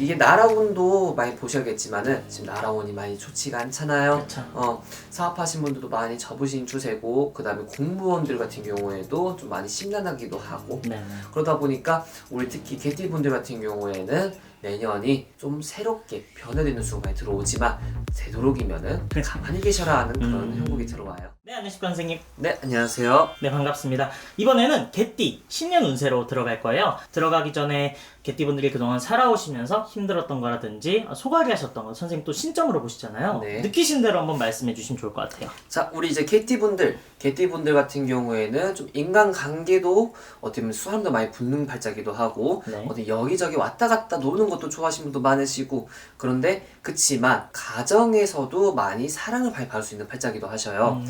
이게 나라원도 많이 보셔야겠지만은 지금 나라원이 많이 좋지가 않잖아요. 그쵸. 사업하신 분들도 많이 접으신 추세고, 그 다음에 공무원들 같은 경우에도 좀 많이 심란하기도 하고, 네네. 그러다 보니까 우리 특히 개띠분들 같은 경우에는 내년이 좀 새롭게 변화되는 수가 많이 들어오지만 되도록이면은 가만히 계셔라 하는 그런 형국이 들어와요. 네, 안녕하십니까 선생님. 네, 안녕하세요. 네, 반갑습니다. 이번에는 개띠 신년 운세로 들어갈 거예요. 들어가기 전에 개띠분들이 그동안 살아오시면서 힘들었던 거라든지 소갈이 하셨던 거 선생님 또 신점으로 보시잖아요. 네. 느끼신 대로 한번 말씀해 주시면 좋을 것 같아요. 자, 우리 이제 개띠분들 같은 경우에는 좀 인간관계도 어떻게 보면 사람도 많이 붙는 팔자기도 하고, 네. 어디 여기저기 왔다 갔다 노는 것도 좋아하시는 분도 많으시고, 그런데 그치만 가정에서도 많이 사랑을 많이 받을 수 있는 팔자기도 하셔요.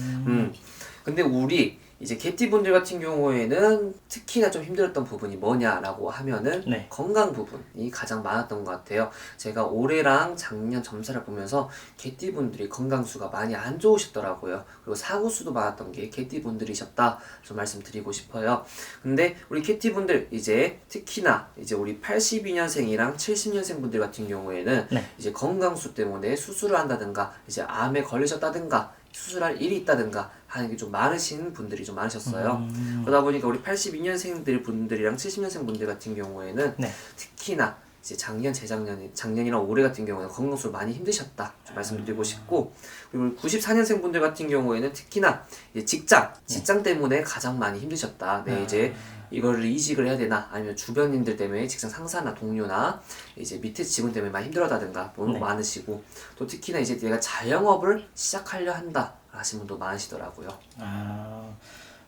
근데 우리 이제 개띠분들 같은 경우에는 특히나 좀 힘들었던 부분이 뭐냐라고 하면은 네. 건강 부분이 가장 많았던 것 같아요. 제가 올해랑 작년 점사를 보면서 개띠분들이 건강수가 많이 안 좋으셨더라고요. 그리고 사고수도 많았던 게 개띠분들이셨다 좀 말씀드리고 싶어요. 근데 우리 개띠분들 이제 특히나 이제 우리 82년생이랑 70년생 분들 같은 경우에는 네. 이제 건강수 때문에 수술을 한다든가 이제 암에 걸리셨다든가 수술할 일이 있다든가 하는 게 좀 많으신 분들이 좀 많으셨어요. 그러다 보니까 우리 82년생들 분들이랑 70년생 분들 같은 경우에는 네. 특히나 이제 작년이랑 올해 같은 경우에는 건강수로 많이 힘드셨다 좀 말씀드리고 싶고, 그리고 94년생 분들 같은 경우에는 특히나 이제 직장 때문에 가장 많이 힘드셨다. 네, 이제 이거를 이직을 해야 되나 아니면 주변인들 때문에 직장 상사나 동료나 이제 밑에 직원 때문에 많이 힘들어하다든가 너무 많으시고, 또 특히나 이제 내가 자영업을 시작하려 한다 하시는 분도 많으시더라고요.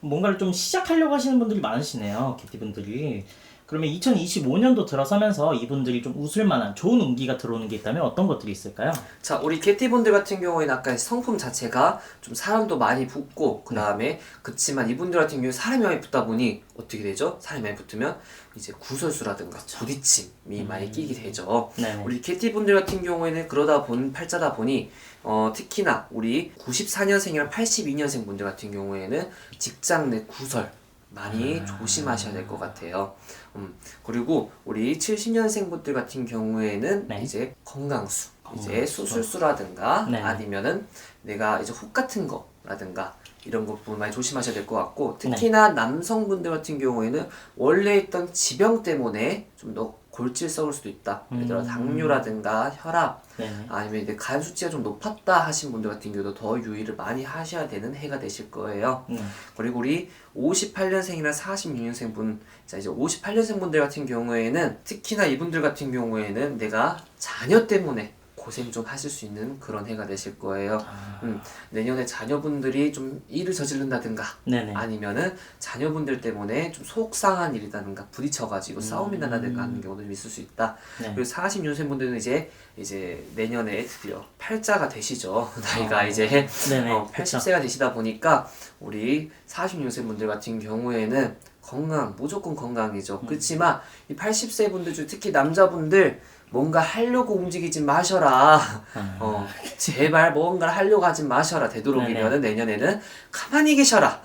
뭔가를 좀 시작하려고 하시는 분들이 많으시네요. 개띠분들이. 그러면 2025년도 들어서면서 이분들이 좀 웃을 만한 좋은 운기가 들어오는 게 있다면 어떤 것들이 있을까요? 자, 우리 개띠분들 같은 경우에는 아까 성품 자체가 좀 사람도 많이 붙고, 그 다음에 그치만 이분들 같은 경우에 사람이 많이 붙다 보니 어떻게 되죠? 사람이 많이 붙으면 이제 구설수라든가 부딪힘이 많이 끼게 되죠. 네네. 우리 개띠분들 같은 경우에는 팔자다 보니 특히나 우리 94년생이랑 82년생 분들 같은 경우에는 직장 내 구설 많이 조심하셔야 될 것 같아요. 그리고 우리 70년생 분들 같은 경우에는 이제 건강수, 이제 수술수라든가 아니면은 내가 이제 혹 같은 거라든가 이런 것 부분 많이 조심하셔야 될 것 같고, 특히나 남성분들 같은 경우에는 원래 있던 지병 때문에 좀 더 골치를 썩을 수도 있다. 예를 들어 당뇨라든가 혈압, 아니면 이제 간 수치가 좀 높았다 하신 분들 같은 경우도 더 유의를 많이 하셔야 되는 해가 되실 거예요. 그리고 우리 58년생이나 46년생 분, 자 이제 58년생 분들 같은 경우에는 특히나 이분들 같은 경우에는 내가 자녀 때문에 고생 좀 하실 수 있는 그런 해가 되실 거예요. 내년에 자녀분들이 좀 일을 저지른다든가 아니면은 자녀분들 때문에 좀 속상한 일이라든가 부딪혀가지고 싸움이 나다든가 하는 경우도 좀 있을 수 있다. 그리고 40년생 분들은 이제 내년에 드디어 팔자가 되시죠. 나이가 이제 80세가 되시다 보니까 우리 40년생 분들 같은 경우에는 무조건 건강이죠. 그렇지만 이 80세 분들 중 특히 남자분들 뭔가 하려고 움직이지 마셔라. 제발 뭔가를 하려고 하지 마셔라. 되도록이면 내년에는 가만히 계셔라.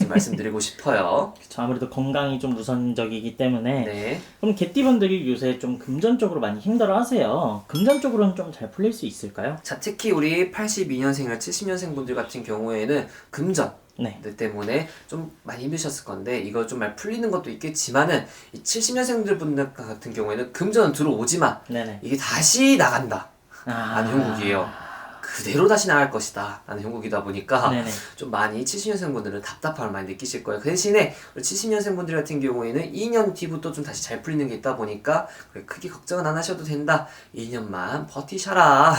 말씀드리고 싶어요. 그쵸, 아무래도 건강이 좀 우선적이기 때문에. 그럼 개띠분들이 요새 좀 금전적으로 많이 힘들어하세요. 금전적으로는 좀 잘 풀릴 수 있을까요? 자, 특히 우리 82년생이나 70년생 분들 같은 경우에는 금전 때문에 좀 많이 힘드셨을 건데, 이거 좀 말 풀리는 것도 있겠지만은 이 70년생들 분들 같은 경우에는 금전은 들어오지만 이게 다시 나간다 라는 형국이에요. 그대로 다시 나갈 것이다 라는 형국이다 보니까 좀 많이 70년생 분들은 답답함을 많이 느끼실 거예요. 그 대신에 우리 70년생 분들 같은 경우에는 2년 뒤부터 좀 다시 잘 풀리는 게 있다 보니까 크게 걱정은 안 하셔도 된다. 2년만 버티셔라.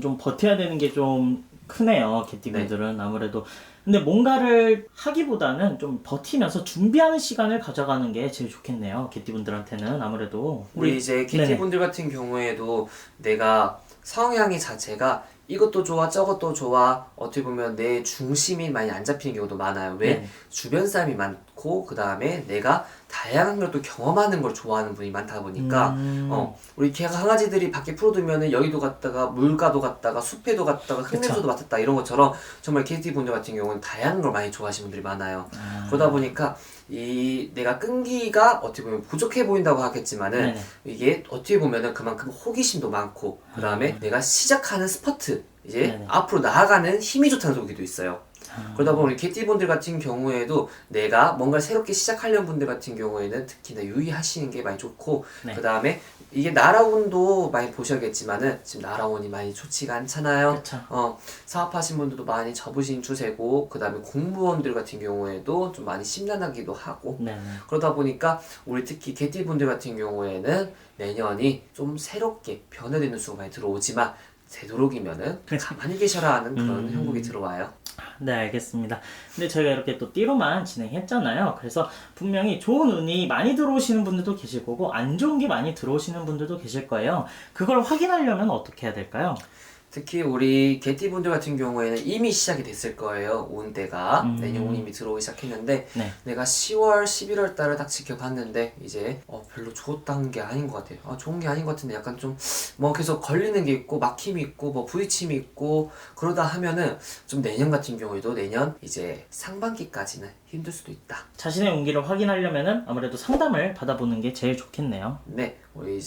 좀 버텨야 되는 게 좀 크네요, 개띠분들은. 아무래도. 근데 뭔가를 하기보다는 좀 버티면서 준비하는 시간을 가져가는 게 제일 좋겠네요, 개띠분들한테는. 아무래도 우리 이제 개띠분들 같은 경우에도 내가 성향이 자체가 이것도 좋아 저것도 좋아, 어떻게 보면 내 중심이 많이 안 잡히는 경우도 많아요. 왜? 주변 사람이 많고 그 다음에 내가 다양한 걸 또 경험하는 걸 좋아하는 분이 많다 보니까 우리 강아지들이 밖에 풀어두면은 여기도 갔다가 물가도 갔다가 숲에도 갔다가 흙냄새도 맡았다 이런 것처럼 정말 개띠분들 같은 경우는 다양한 걸 많이 좋아하시는 분들이 많아요. 그러다 보니까 이 내가 끈기가 어떻게 보면 부족해 보인다고 하겠지만은 네네. 이게 어떻게 보면은 그만큼 호기심도 많고 그 다음에 내가 시작하는 스퍼트 이제 네네. 앞으로 나아가는 힘이 좋다는 소리도 있어요. 그러다 보면 우리 개띠분들 같은 경우에도 내가 뭔가 새롭게 시작하려는 분들 같은 경우에는 특히나 유의하시는 게 많이 좋고 네. 그 다음에 이게 나라운도 많이 보셔야겠지만은 지금 나라운이 많이 좋지가 않잖아요. 그쵸. 사업하신 분들도 많이 접으신 추세고 그 다음에 공무원들 같은 경우에도 좀 많이 심란하기도 하고 네네. 그러다 보니까 우리 특히 개띠분들 같은 경우에는 내년이 좀 새롭게 변화되는 수가 많이 들어오지만 되도록이면은 가만히 계셔라 하는 그런 형국이 들어와요. 네, 알겠습니다. 근데 저희가 이렇게 또 띠로만 진행했잖아요. 그래서 분명히 좋은 운이 많이 들어오시는 분들도 계실 거고 안 좋은 게 많이 들어오시는 분들도 계실 거예요. 그걸 확인하려면 어떻게 해야 될까요? 특히 우리 개띠분들 같은 경우에는 이미 시작이 됐을 거예요. 운때가 내년 운이 이미 들어오기 시작했는데 네. 내가 10월, 11월 달을 딱 지켜봤는데 이제 별로 좋았던 게 아닌 것 같아요. 좋은 게 아닌 것 같은데 약간 좀 뭐 계속 걸리는 게 있고 막힘이 있고 뭐 부딪힘이 있고 그러다 하면은 좀 내년 같은 경우에도 내년 이제 상반기까지는 힘들 수도 있다. 자신의 운기를 확인하려면은 아무래도 상담을 받아보는 게 제일 좋겠네요. 네, 우리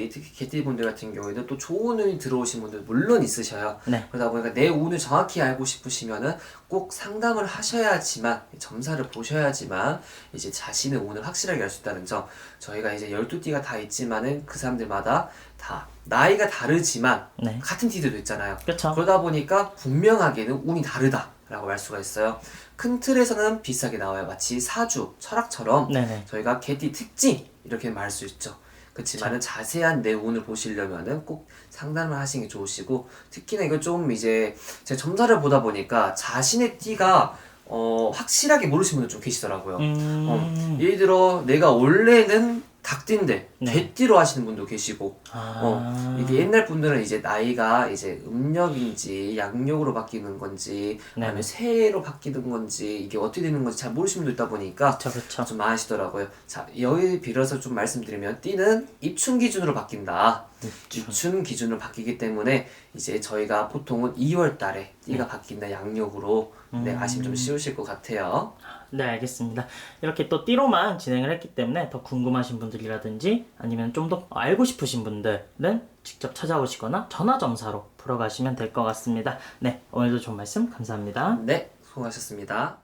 특히 개띠분들 같은 경우에는 또 좋은 운이 들어오신 분들 물론 있으셔요. 네. 그러다 보니까 내 운을 정확히 알고 싶으시면은 꼭 상담을 하셔야지만 점사를 보셔야지만 이제 자신의 운을 확실하게 알 수 있다는 점. 저희가 이제 12띠가 다 있지만은 그 사람들마다 다 나이가 다르지만 네. 같은 띠들도 있잖아요. 그쵸. 그러다 보니까 분명하게는 운이 다르다라고 할 수가 있어요. 큰 틀에서는 비슷하게 나와요. 마치 사주, 철학처럼 네네. 저희가 개띠 특징 이렇게 말할 수 있죠. 그렇지만은 자세한 내 운을 보시려면은 꼭 상담을 하시는 게 좋으시고 특히나 이거 좀 이제 제가 점사를 보다 보니까 자신의 띠가 확실하게 모르시는 분들 좀 계시더라고요. 예를 들어 내가 원래는 닭띠인데 네. 개띠로 하시는 분도 계시고 아. 이게 옛날 분들은 이제 나이가 이제 음력인지 양력으로 바뀌는 건지 네. 아니면 새해로 바뀌는 건지 이게 어떻게 되는 건지 잘 모르시는 분도 있다 보니까 그쵸. 좀 많으시더라고요. 자, 여기 빌어서 좀 말씀드리면 띠는 입춘 기준으로 바뀐다. 입춘 기준으로 바뀌기 때문에 이제 저희가 보통은 2월 달에 띠가 바뀐다 양력으로 아시면 좀 쉬우실 것 같아요. 네, 알겠습니다. 이렇게 또 띠로만 진행을 했기 때문에 더 궁금하신 분들이라든지 아니면 좀 더 알고 싶으신 분들은 직접 찾아오시거나 전화 점사로 보러 가시면 될 것 같습니다. 네, 오늘도 좋은 말씀 감사합니다. 네, 수고하셨습니다.